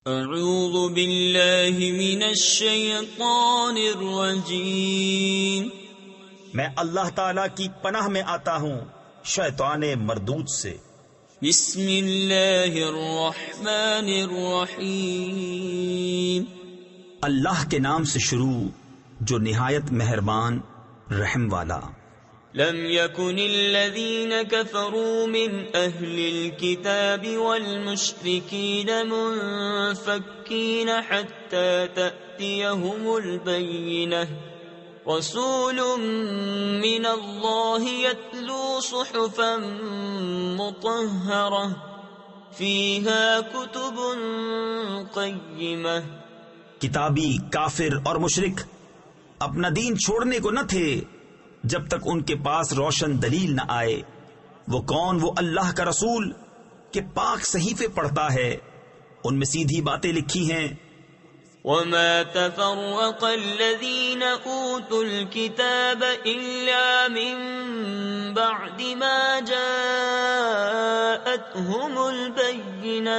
اعوذ باللہ من الشیطان الرجیم، میں اللہ تعالی کی پناہ میں آتا ہوں شیطان مردود سے۔ بسم اللہ الرحمن الرحیم، اللہ کے نام سے شروع جو نہایت مہربان رحم والا۔ لم يكن الذين كفروا من أهل الكتاب والمشركين منفكين حتى تأتيهم البينة، رسول من الله يتلو صحفا مطهرة فيها كتب قيمة۔ کتابی کافر اور مشرک اپنا دین چھوڑنے کو نہ تھے جب تک ان کے پاس روشن دلیل نہ آئے۔ وہ کون؟ وہ اللہ کا رسول کہ پاک صحیفے پڑھتا ہے، ان میں سیدھی باتیں لکھی ہیں۔ وما تفرق الذين اوتوا الكتاب الا من بعد ما جاءتهم البينة،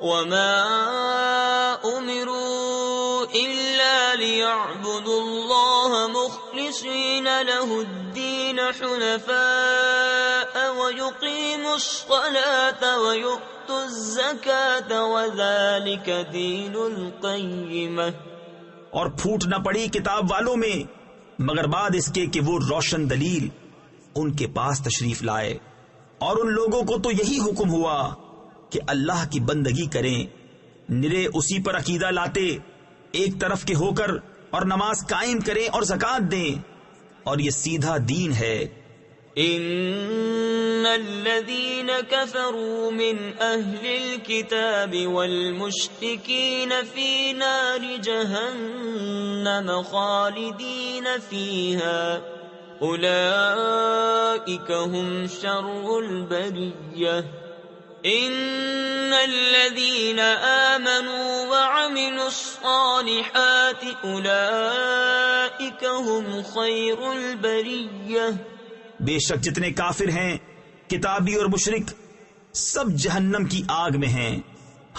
وما امروا الا ليعبدوا الله مخلصين له الدين حنفاء ويقيموا الصلاة ويؤتوا الزكاة وذلك دين القيمة۔ اور پھوٹ نہ پڑی کتاب والوں میں مگر بعد اس کے کہ وہ روشن دلیل ان کے پاس تشریف لائے، اور ان لوگوں کو تو یہی حکم ہوا کہ اللہ کی بندگی کریں، نرے اسی پر عقیدہ لاتے ایک طرف کے ہو کر، اور نماز قائم کریں اور زکوٰۃ دیں، اور یہ سیدھا دین ہے۔ ان الذين كفروا من اهل الكتاب والمشركين في نار جهنم خالدين فيها اولئك هم شر البرية۔ ان الذين آمنوا وعملوا الصالحات اولئك هم خير البرية۔ بے شک جتنے کافر ہیں کتابی اور مشرک سب جہنم کی آگ میں ہیں،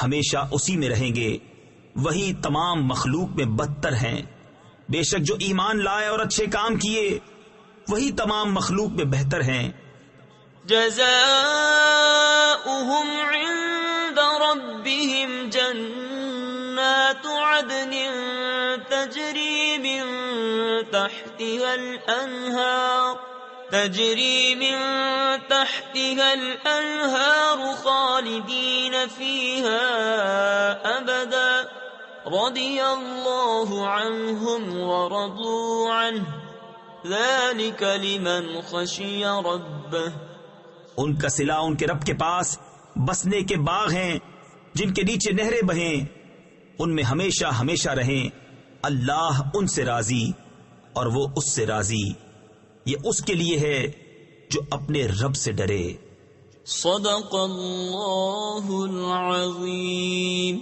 ہمیشہ اسی میں رہیں گے، وہی تمام مخلوق میں بدتر ہیں۔ بے شک جو ایمان لائے اور اچھے کام کیے وہی تمام مخلوق میں بہتر ہیں۔ جزاؤهم عند ربهم جنات عدن تجري من تحتها الأنهار خالدين فيها أبدا، رضي الله عنهم ورضوا عنه، ذلك لمن خشي ربه۔ ان کا صلہ ان کے رب کے پاس بسنے کے باغ ہیں جن کے نیچے نہریں بہیں، ان میں ہمیشہ ہمیشہ رہیں، اللہ ان سے راضی اور وہ اس سے راضی۔ یہ اس کے لیے ہے جو اپنے رب سے ڈرے۔ صدق اللہ العظیم۔